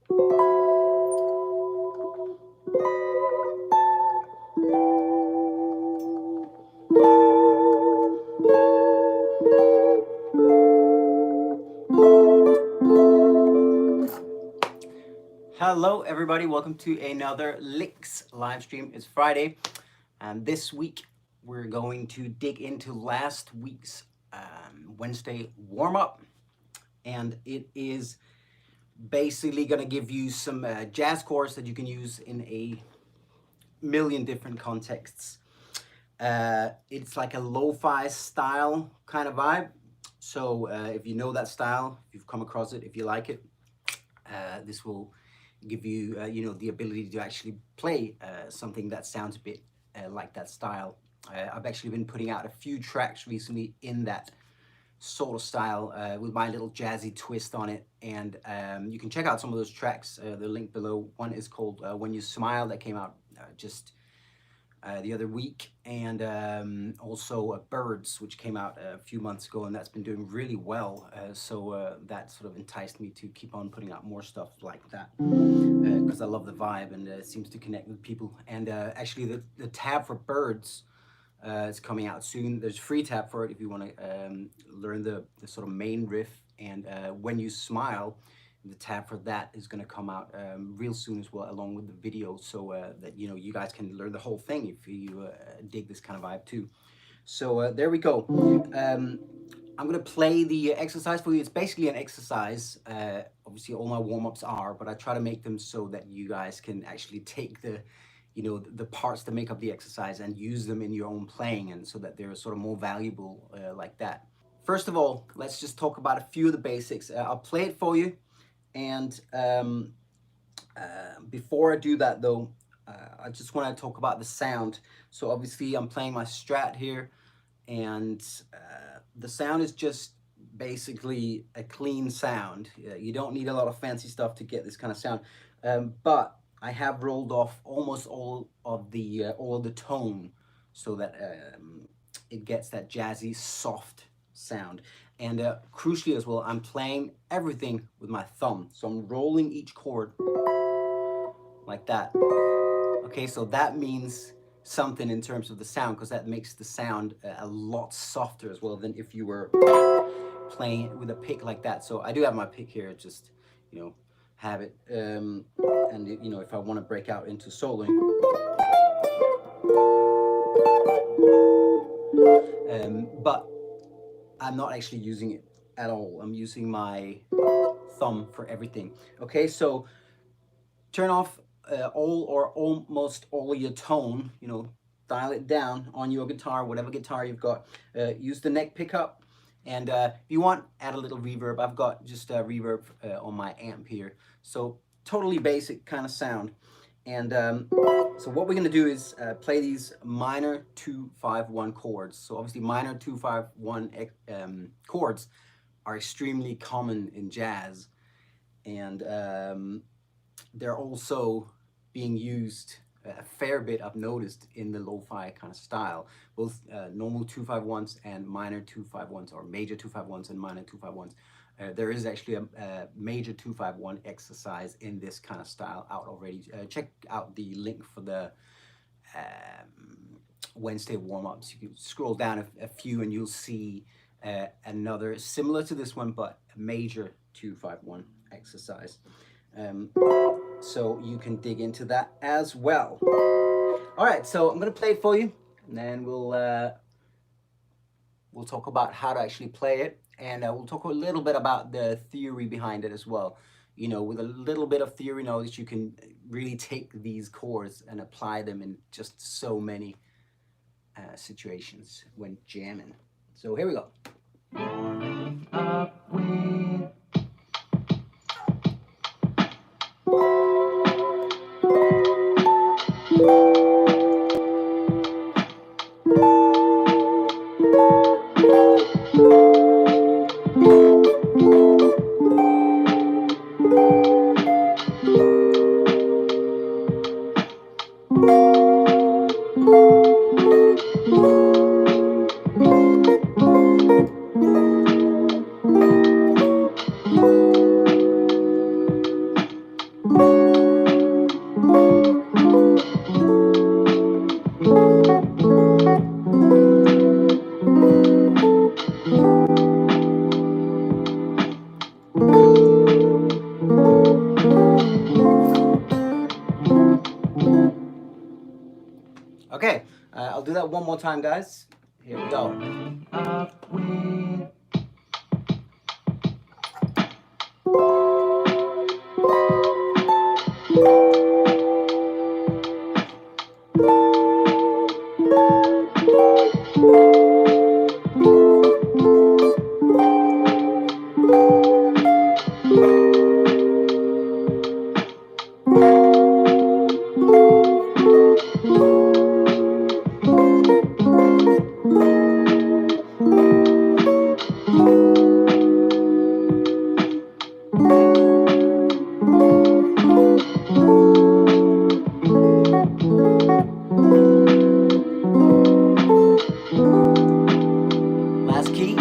Hello everybody, welcome to another Licks live stream. It's Friday, and this week we're going to dig into last week's Wednesday warm-up, and it is basically going to give you some jazz chords that you can use in a million different contexts. It's like a lo-fi style kind of vibe, so if you know that style, if you've come across it, if you like it, this will give you, the ability to actually play something that sounds a bit like that style. I've actually been putting out a few tracks recently in that sort of style with my little jazzy twist on it, and you can check out some of those tracks. The link below. One is called When You Smile, that came out just the other week, and also Birds, which came out a few months ago, and that's been doing really well. So that sort of enticed me to keep on putting out more stuff like that, because I love the vibe, and it seems to connect with people. And actually the tab for Birds is coming out soon. There's a free tab for it if you want to learn the sort of main riff. And When You Smile, the tab for that is going to come out real soon as well, along with the video, so that you guys can learn the whole thing if you dig this kind of vibe too. So there we go. I'm going to play the exercise for you. It's basically an exercise. Obviously all my warm-ups are, but I try to make them so that you guys can actually take the parts that make up the exercise and use them in your own playing, and so that they're sort of more valuable like that. First of all, let's just talk about a few of the basics. I'll play it for you. And before I do that though, I just want to talk about the sound. So obviously I'm playing my Strat here, and the sound is just basically a clean sound. You don't need a lot of fancy stuff to get this kind of sound, but I have rolled off almost all of the tone, so that it gets that jazzy, soft sound. And crucially as well, I'm playing everything with my thumb. So I'm rolling each chord like that. Okay, so that means something in terms of the sound, because that makes the sound a lot softer as well than if you were playing it with a pick like that. So I do have my pick here, just, have it. And, if I want to break out into soloing. But I'm not actually using it at all. I'm using my thumb for everything. Okay, so turn off all or almost all of your tone, dial it down on your guitar, whatever guitar you've got. Use the neck pickup, and if you want, add a little reverb. I've got just a reverb on my amp here. So totally basic kind of sound. And so what we're going to do is play these minor 2-5-1 chords. So obviously minor 2-5-1 chords are extremely common in jazz, and they're also being used a fair bit, I've noticed, in the lo-fi kind of style. Both normal 2-5-1s and minor 2-5-1s, or major 2-5-1s and minor 2-5-1s. There is actually a major 2-5-1 exercise in this kind of style out already. Check out the link for the Wednesday warm-ups. You can scroll down a few and you'll see another similar to this one, but a major 2-5-1 exercise. So you can dig into that as well. All right, so I'm gonna play it for you, and then we'll talk about how to actually play it. And we'll talk a little bit about the theory behind it as well. With a little bit of theory knowledge, you can really take these chords and apply them in just so many situations when jamming. So here we go. Warming up with I'll do that one more time, guys. Here we go. Up with. Last key.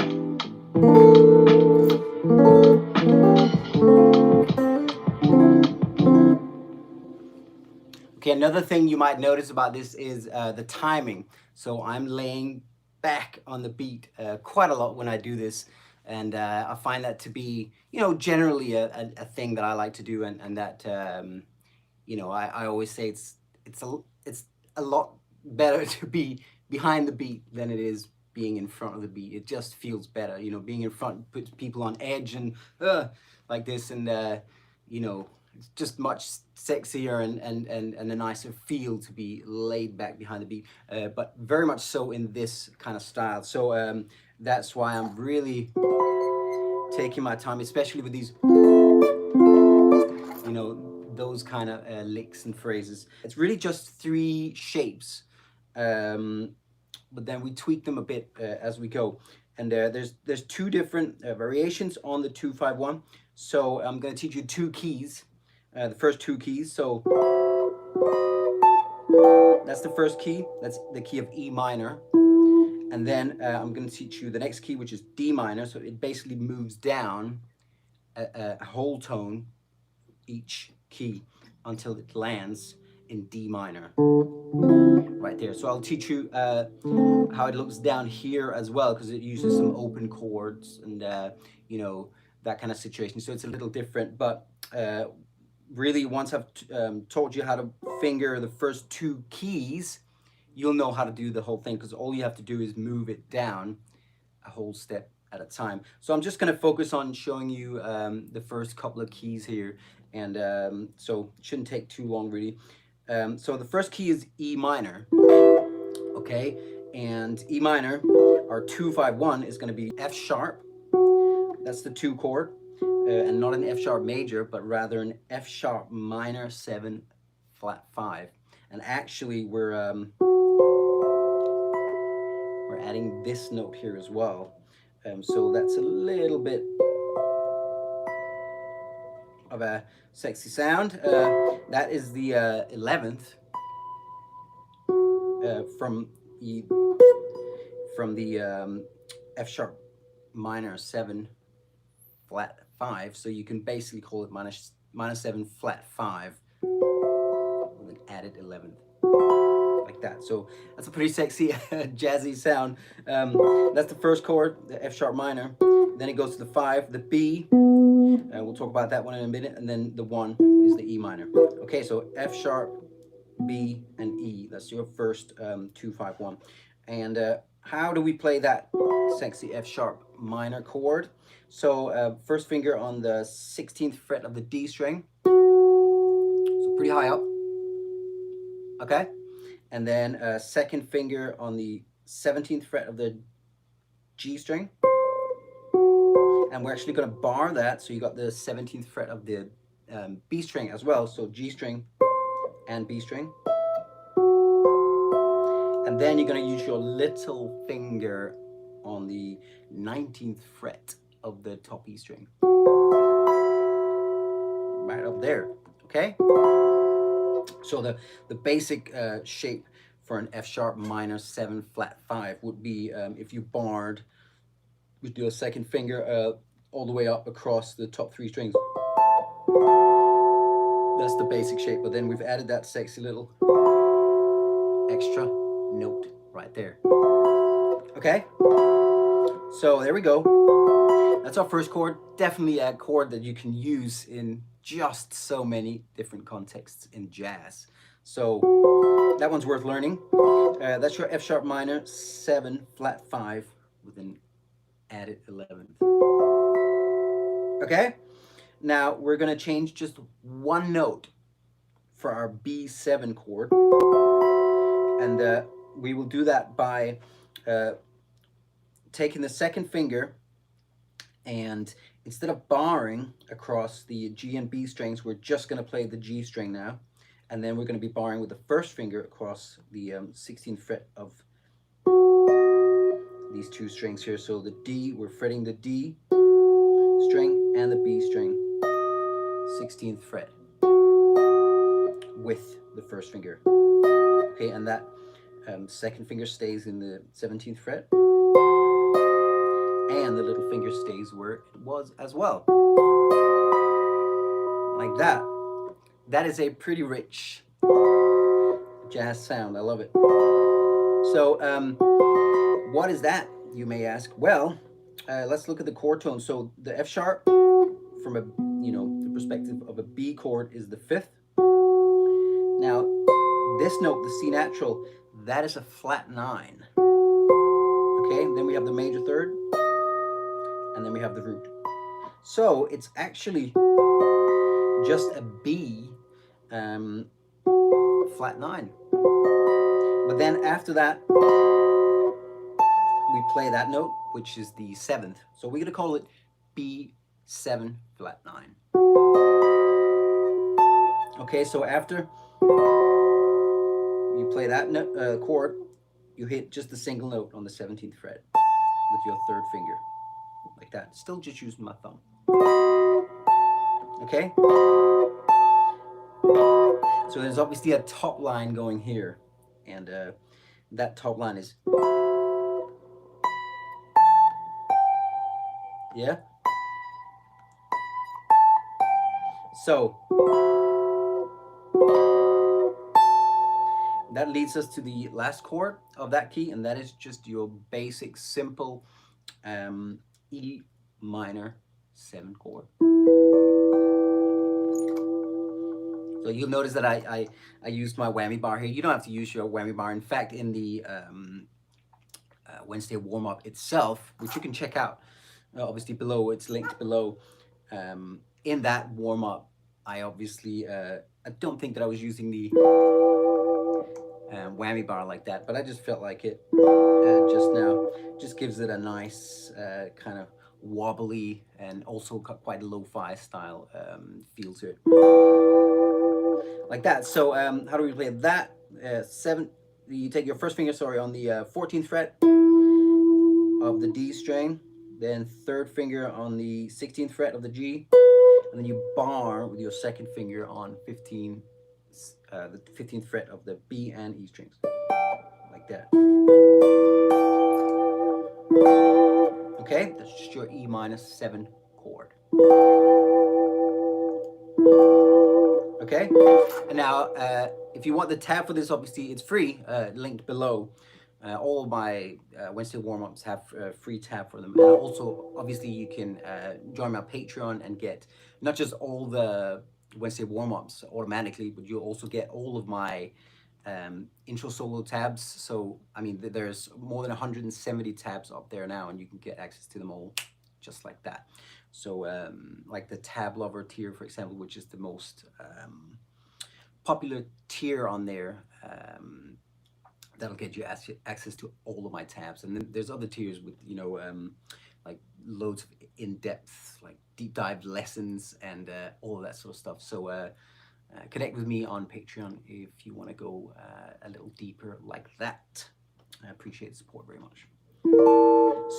Okay, another thing you might notice about this is the timing. So I'm laying back on the beat quite a lot when I do this. And I find that to be, you know, generally a thing that I like to do, and that, you know, I always say it's a lot better to be behind the beat than it is being in front of the beat. It just feels better, you know. Being in front puts people on edge and like this, and you know, it's just much sexier and a nicer feel to be laid back behind the beat, but very much so in this kind of style. So that's why I'm really taking my time, especially with these, you know, those kind of licks and phrases. It's really just 3 shapes, but then we tweak them a bit as we go. And there's 2 different variations on the 2-5-1. So I'm going to teach you 2 keys, the first 2 keys. So that's the first key. That's the key of E minor. And then I'm going to teach you the next key, which is D minor. So it basically moves down a whole tone each key until it lands in D minor right there. So I'll teach you how it looks down here as well, because it uses some open chords and you know, that kind of situation. So it's a little different, but really once I've taught you how to finger the first 2 keys, you'll know how to do the whole thing, because all you have to do is move it down a whole step at a time. So I'm just going to focus on showing you the first couple of keys here, and so it shouldn't take too long really. So the first key is E minor, okay, and E minor, our 2-5-1 is going to be F sharp. That's the 2 chord, and not an F sharp major, but rather an F sharp minor 7 flat 5. And actually we're adding this note here as well, so that's a little bit of a sexy sound. That is the 11th from the F sharp minor 7 flat 5. So you can basically call it minor 7 flat 5 with an added 11th. Like that. So that's a pretty sexy jazzy sound. That's the first chord, the F sharp minor. Then it goes to the 5, the B, we'll talk about that one in a minute, and then the 1 is the E minor. Okay, so F sharp, B, and E. That's your first 2-5-1. And how do we play that sexy F sharp minor chord? So first finger on the 16th fret of the D string, so pretty high up. Okay. And then second finger on the 17th fret of the G string. And we're actually going to bar that, so you got the 17th fret of the B string as well. So G string and B string. And then you're going to use your little finger on the 19th fret of the top E string. Right up there, okay? So the basic shape for an F sharp minor 7 flat 5 would be, if you barred, we do a second finger all the way up across the top 3 strings. That's the basic shape, but then we've added that sexy little extra note right there. Okay, so there we go. That's our first chord. Definitely a chord that you can use in just so many different contexts in jazz. So that one's worth learning. That's your F sharp minor 7 flat 5 with an added 11th. Okay? Now we're going to change just one note for our B7 chord. And we will do that by taking the second finger, and instead of barring across the G and B strings, we're just going to play the G string now. And then we're going to be barring with the first finger across the 16th fret of these two strings here. So the D, we're fretting the D string and the B string, 16th fret with the first finger. Okay, and that second finger stays in the 17th fret, and the little finger stays where it was as well. Like that. That is a pretty rich jazz sound. I love it. So, what is that, you may ask? Well, let's look at the chord tone. So the F sharp, from a the perspective of a B chord, is the 5th. Now, this note, the C natural, that is a flat 9. Okay, then we have the major third, and then we have the root. So it's actually just a B flat 9. But then after that, we play that note, which is the 7th. So we're going to call it B7 flat 9. Okay, so after you play that chord, you hit just a single note on the 17th fret with your third finger, like that. Still just using my thumb. Okay? So there's obviously a top line going here, and that top line is, yeah? So that leads us to the last chord of that key, and that is just your basic, simple E minor 7 chord. So you'll notice that I used my whammy bar here. You don't have to use your whammy bar. In fact, in the Wednesday warm-up itself, which you can check out, obviously below, it's linked below. In that warm-up, I obviously, I don't think that I was using the whammy bar like that, but I just felt like it just now. Just gives it a nice kind of wobbly and also quite a lo-fi style feel to it. Like that. So how do we play that? You take your first finger, on the 14th fret of the D string, then third finger on the 16th fret of the G, and then you bar with your second finger on the 15th fret of the B and E strings, like that. Okay, that's just your E minor 7 chord. Okay, and now if you want the tab for this, obviously it's free, linked below. All of my Wednesday warm-ups have free tab for them. And also, obviously, you can join my Patreon and get not just all the Wednesday warm-ups automatically, but you'll also get all of my intro solo tabs. So, I mean, there's more than 170 tabs up there now, and you can get access to them all just like that. So, like the tab lover tier, for example, which is the most popular tier on there, that'll get you access to all of my tabs. And then there's other tiers with, like loads of in-depth, like deep dive lessons and all of that sort of stuff. So connect with me on Patreon if you want to go a little deeper like that. I appreciate the support very much.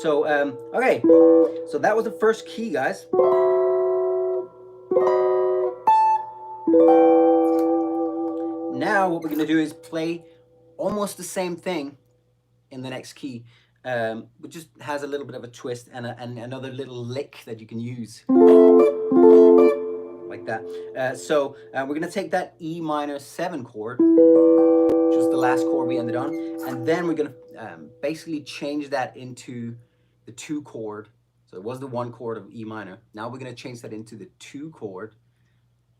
So, okay, so that was the first key, guys. Now what we're going to do is play almost the same thing in the next key, but just has a little bit of a twist and another little lick that you can use. Like that. So we're going to take that E minor 7 chord, which was the last chord we ended on, and then we're going to basically change that into the 2 chord. So it was the 1 chord of E minor. Now we're going to change that into the 2 chord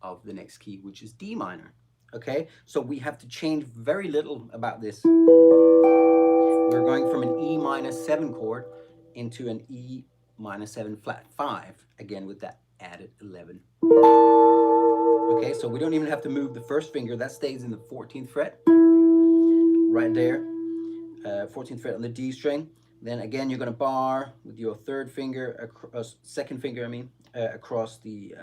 of the next key, which is D minor. Okay, so we have to change very little about this. We're going from an E minor 7 chord into an E minor 7 flat 5, again with that added 11. Okay, so we don't even have to move the first finger. That stays in the 14th fret, right there. 14th fret on the D string. Then again, you're going to bar with your third finger, second finger, I mean, across the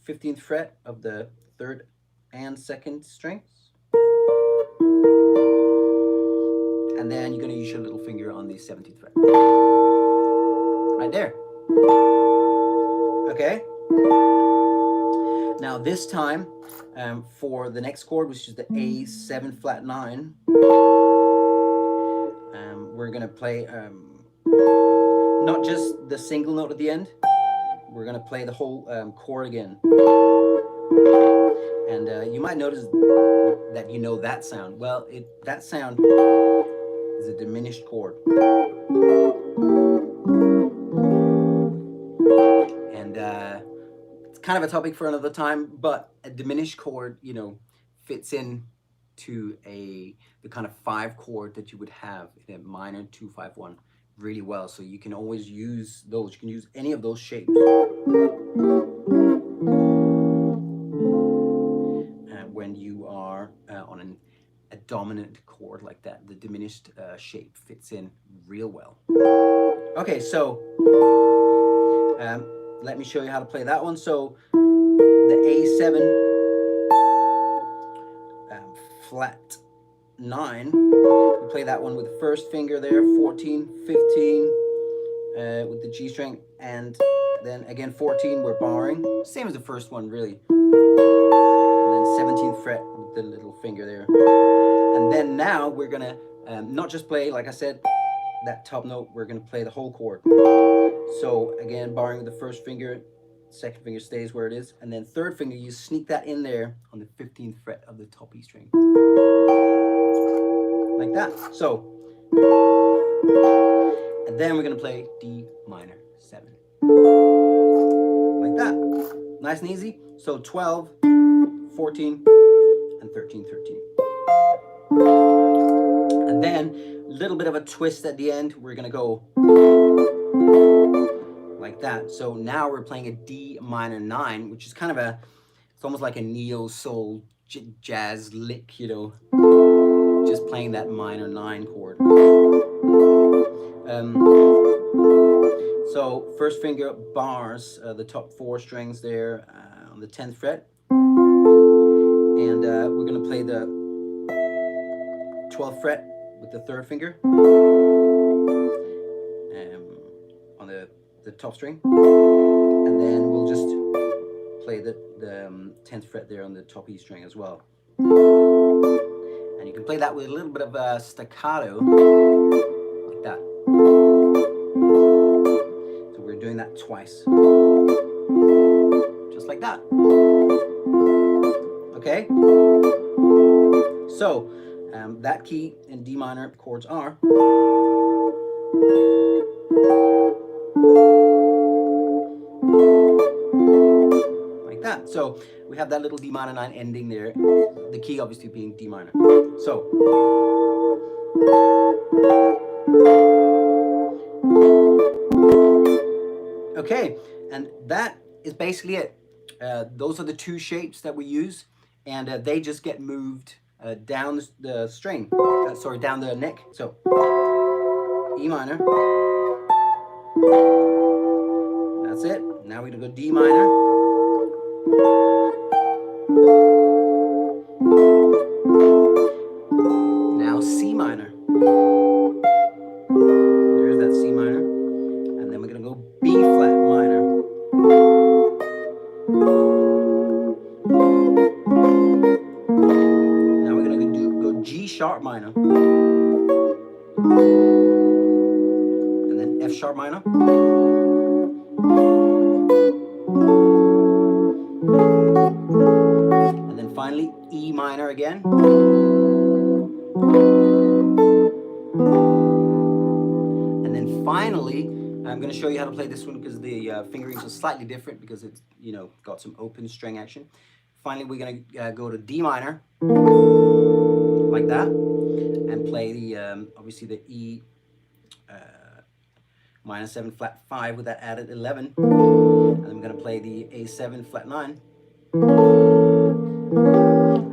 15th fret of the third and second strings. And then you're going to use your little finger on the 17th fret. Right there. Okay? Now this time, for the next chord, which is the A7 flat 9, we're going to play not just the single note at the end, we're going to play the whole chord again. And you might notice that you know that sound. Well, that sound is a diminished chord. And it's kind of a topic for another time, but a diminished chord, you know, fits in to the kind of 5 chord that you would have in a minor 2-5-1 really well. So you can always use those. You can use any of those shapes when you are on a dominant chord like that. The diminished shape fits in real well. Okay, so let me show you how to play that one. So the A7 flat 9, we play that one with the first finger there, 14, 15 with the G string, and then again 14 we're barring, same as the first one really, and then 17th fret with the little finger there. And then now we're gonna not just play, like I said, that top note, we're gonna play the whole chord. So again, barring with the first finger, second finger stays where it is, and then third finger, you sneak that in there on the 15th fret of the top E string. Like that. So, and then we're going to play D minor 7. Like that. Nice and easy. So 12, 14, and 13, 13. And then a little bit of a twist at the end. We're going to go like that. So now we're playing a D minor 9, which is kind of it's almost like a neo-soul jazz lick, you know, just playing that minor 9 chord. So first finger bars the top 4 strings there on the 10th fret, and we're going to play the 12th fret with the third finger on the top string, and then we'll just play the 10th fret there on the top E string as well. And you can play that with a little bit of staccato, like that. So we're doing that twice, just like that. Okay? So that key in D minor chords are like that. So we have that little D minor 9 ending there, the key obviously being D minor. So okay, and that is basically it. Those are the 2 shapes that we use, and they just get moved down the string, down the neck. So E minor, that's it. Now we're gonna go D minor, now C minor, there's that C minor, and then we're gonna go B flat minor, now we're gonna go G sharp minor, and then F sharp minor, and then finally E minor again, and then finally I'm going to show you how to play this one because the fingerings are slightly different because it's, you know, got some open string action. finally we're gonna go to D minor, like that, and play the obviously the E minor 7 flat 5 with that added 11, and then we're gonna play the A7 flat 9,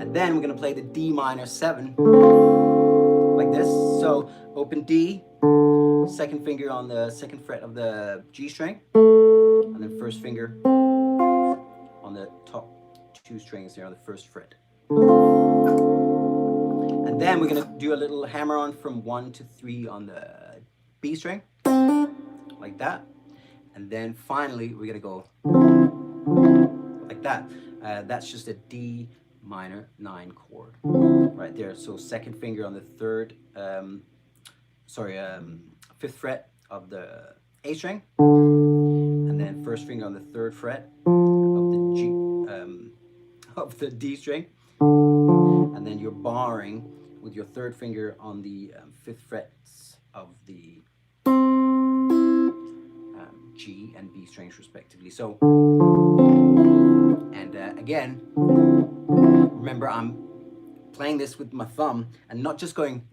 and then we're gonna play the D minor 7 like this. So open D, second finger on the second fret of the G string, and then first finger on the top 2 strings there on the first fret. And then we're gonna do a little hammer on from 1 to 3 on the B string, like that. And then finally we're gonna go like that. That's just a D minor 9 chord right there. So second finger on the third, fifth fret of the A string, and then first finger on the third fret of the G, of the D string, and then you're barring with your third finger on the fifth frets of the G and B strings respectively. So, and again, remember I'm playing this with my thumb and not just going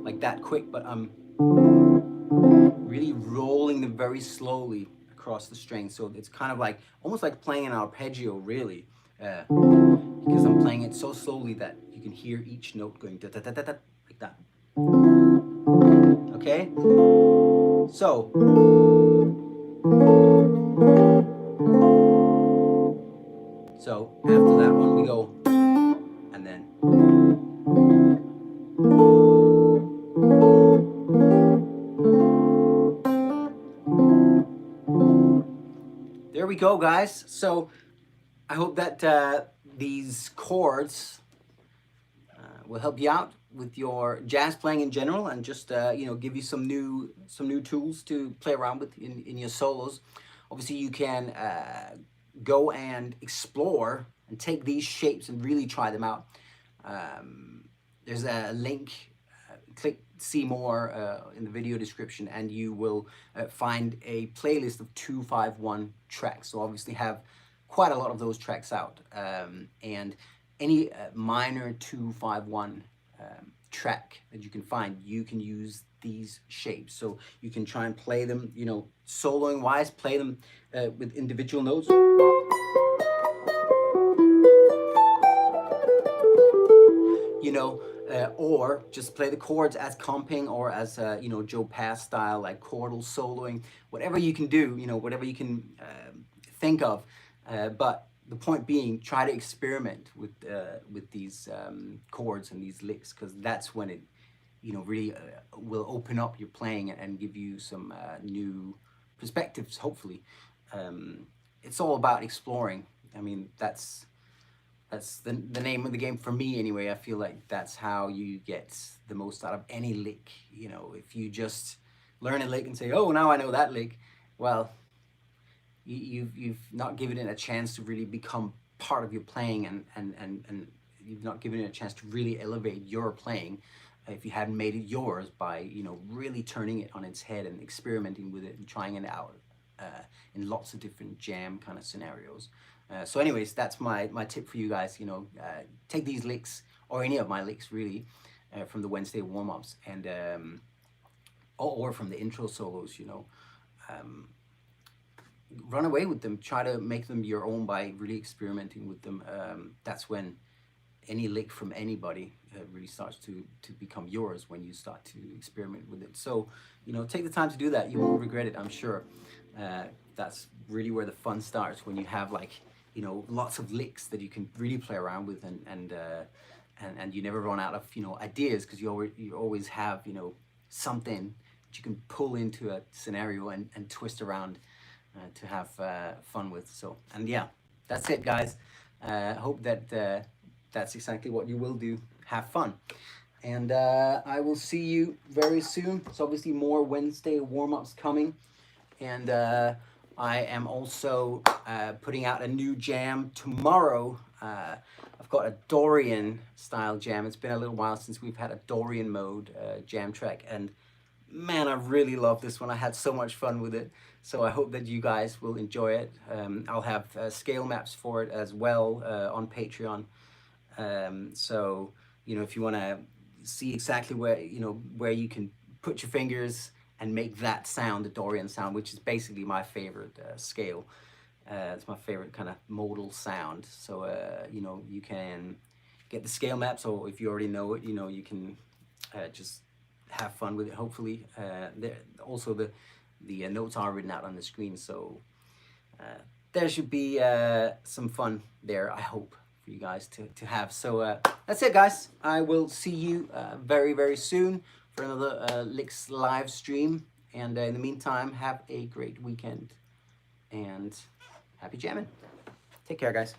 like that quick, but I'm really rolling them very slowly across the string. So it's kind of like, almost like playing an arpeggio really, because I'm playing it so slowly that you can hear each note going da da da da da, like that. Okay? So, after that one we go, and then there we go, guys. So I hope that these chords will help you out with your jazz playing in general, and just give you some new tools to play around with in your solos. Obviously, you can go and explore and take these shapes and really try them out. There's a link. Click see more in the video description, and you will find a playlist of 251 tracks. So obviously have quite a lot of those tracks out, and any minor 251 track that you can find, you can use these shapes. So you can try and play them, soloing wise, play them with individual notes, or just play the chords as comping, or as Joe Pass style, like chordal soloing, whatever you can do, whatever you can think of. But the point being, try to experiment with these chords and these licks, because that's when it really will open up your playing and give you some new perspectives, hopefully. It's all about exploring. I mean, that's the name of the game for me anyway. I feel like that's how you get the most out of any lick. If you just learn a lick and say, oh, now I know that lick, well, you've not given it a chance to really become part of your playing, and you've not given it a chance to really elevate your playing if you hadn't made it yours by really turning it on its head and experimenting with it and trying it out in lots of different jam kind of scenarios. So anyways, that's my tip for you guys. Take these licks, or any of my licks really, from the Wednesday warm-ups, and or from the intro solos, run away with them. Try to make them your own by really experimenting with them. That's when any lick from anybody really starts to become yours, when you start to experiment with it. So take the time to do that. You won't regret it, I'm sure. That's really where the fun starts, when you have lots of licks that you can really play around with, and you never run out of ideas, because you always have something that you can pull into a scenario and twist around to have fun with. So, and yeah, that's it, guys. Hope that that's exactly what you will do. Have fun, and I will see you very soon. So obviously more Wednesday warm-ups coming, and I am also putting out a new jam tomorrow. I've got a Dorian style jam. It's been a little while since we've had a Dorian mode jam track, and man, I really love this one. I had so much fun with it. So I hope that you guys will enjoy it. I'll have scale maps for it as well on Patreon. So, you know, if you want to see exactly where, you know, where you can put your fingers and make that sound, the Dorian sound, which is basically my favorite scale. It's my favorite kind of modal sound. So, you know, you can get the scale maps, or if you already know it, you know, you can just have fun with it. Hopefully, also the notes are written out on the screen, so there should be some fun there, I hope, for you guys to have. So that's it, guys. I will see you very, very soon for another Licks live stream. And in the meantime, have a great weekend and happy jamming. Take care, guys.